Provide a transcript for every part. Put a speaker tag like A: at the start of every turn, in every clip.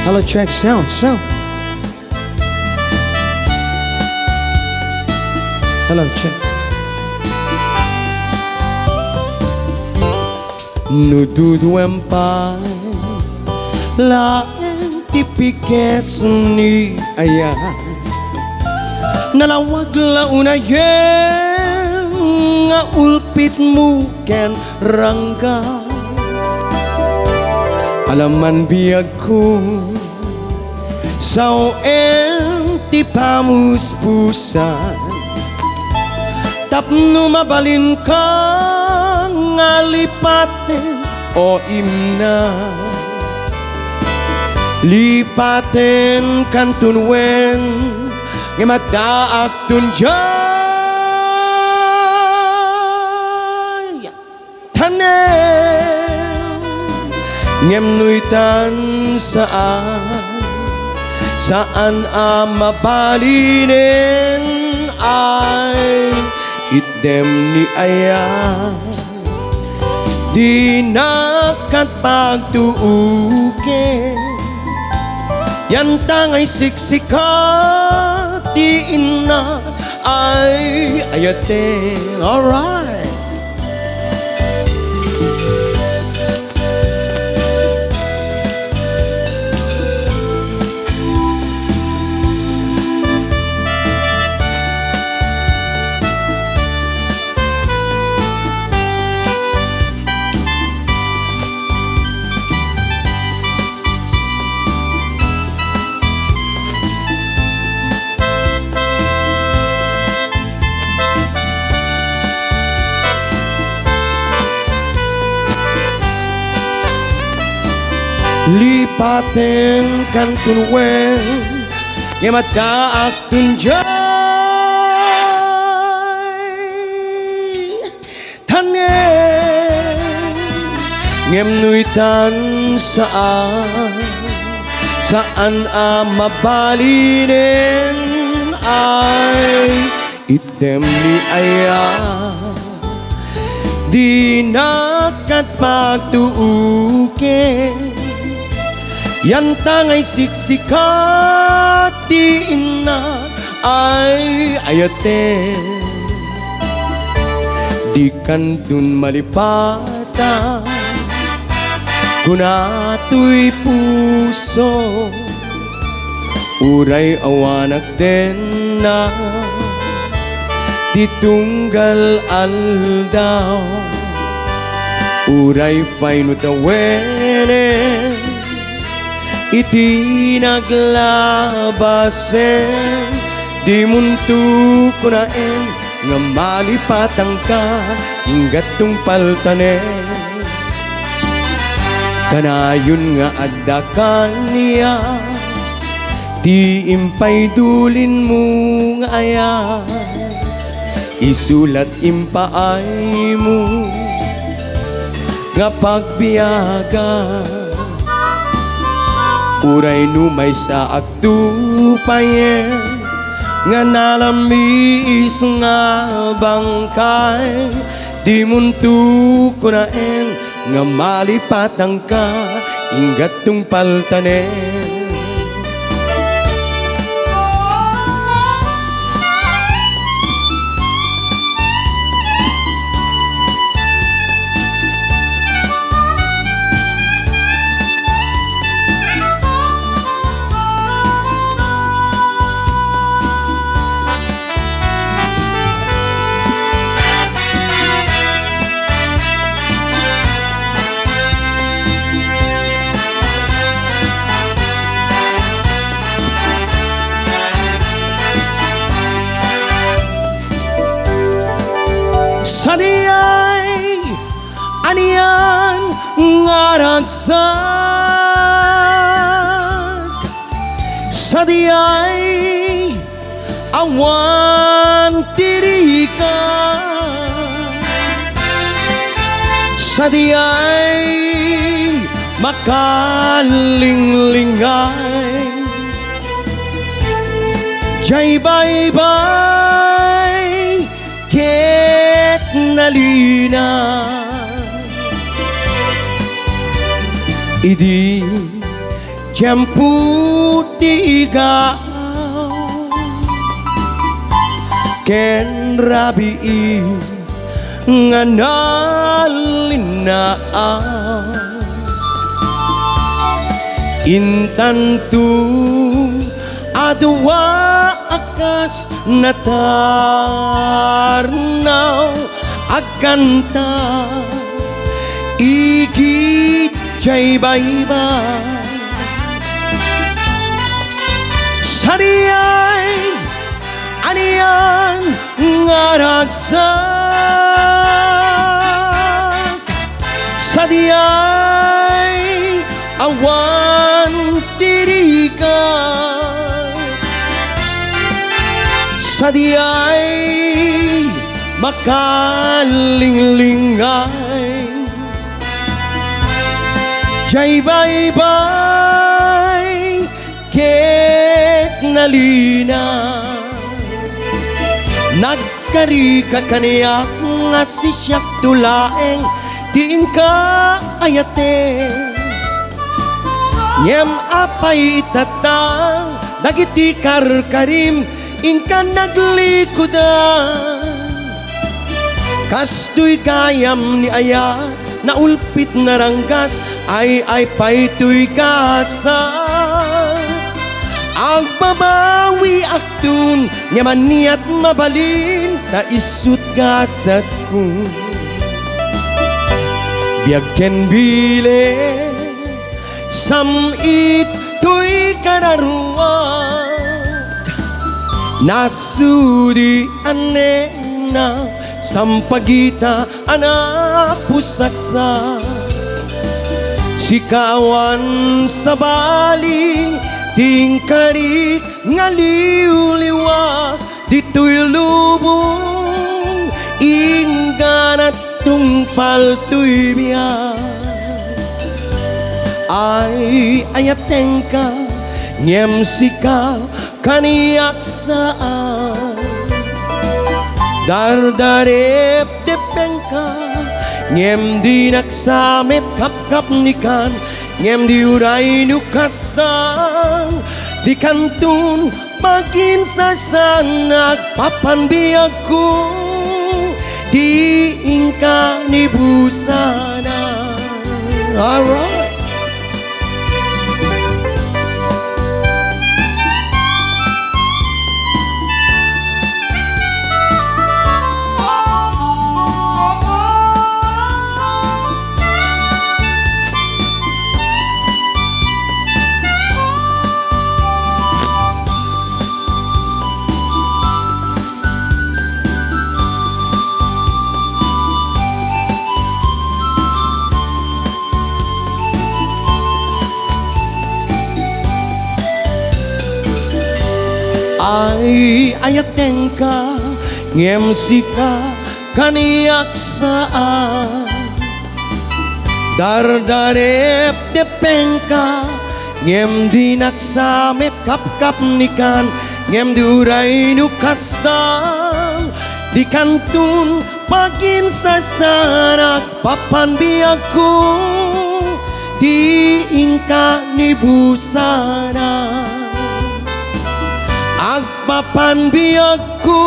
A: Hello, check sound. Hello, check. Nududuempai laeng tipikes ni ayah nalawag launayen nga ulpitmu ken rangga alaman biagku sao ti pamuspusan tapno mabalin ka ngalipaten o imna lipaten kantun wen ngemadaak tunjay tanen ngemnuitan saan mabalinen ay item ni ayah di nakat pagtuuke yan tangay siksikat di ina ay ayate. Alright. Lipaten kantun wen ngemadaak tunjay tanen ngemnuitan saan mabalinen ay item ni ayah di nakat pagtuuke yan tangay siksikat di ina ay ayate di kantun malipata kunato'y puso uray awanak den na ditunggal aldaw uray painutawene iti naglabasen di muntu kunaen nga malipatang ka ingat tung paltanen kanayon nga addakan niya di impay dulin mo nga aya isulat impaay mo nga pagbiyaga uray numay sa aktupayen nga nalamis nga bangkay di muntu kunaen nga malipatang ka ingat tung paltanen. Saniyay aniyan ngaragsak sadiyay awan tirika sadiyay makalinglingay jay bye-bye ket nalina idi Tiempo tiga Ken rabi nganalina Intan tu adwa akas natarnaw aganta Iki jay baybay Sariyay aniyan ngaragsak Sadiyay awan tirikan Sadiyay makalinglingay Jay baybay ket nalina Nagkarika kaniyak nga sisyak tulaeng diin ka ayate Nyem apay itatang dagiti karkarim inka naglikudan Kastoy gayam ni ayat na ulpit na ranggas ay paytoy kasal Agbabawi aktun nyaman niat mabalin na isut gasat ko Biag ken bile samit to'y kararuan Nasudi anena sampagita anak pusaksa Sikawan sa bali tingkari ngaliw-liwa dito'y lubong ingganat tungpal to'y biya Ay ayateng ka nyem sika kaniyak saan Dardarep depeng ka nyem dinaksamet kap-kap nikan Nyem diuray nukastan di kantun magin sasanag papanbiag ko di ingka ni busana Alright Ay ayateng ka ngem sika kaniyak saan Dardarep depeng ka ngem dinaksamet kap-kap nikan ngem duray nukastan di kantun pagin sasanak papanbiag ko di ingka ni busana Agpapanbiag ko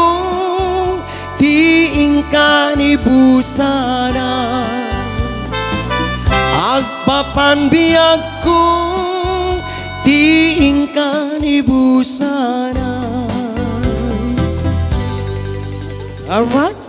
A: tiing ka ni busana Agpapanbiag ko tiing ka ni busana Alright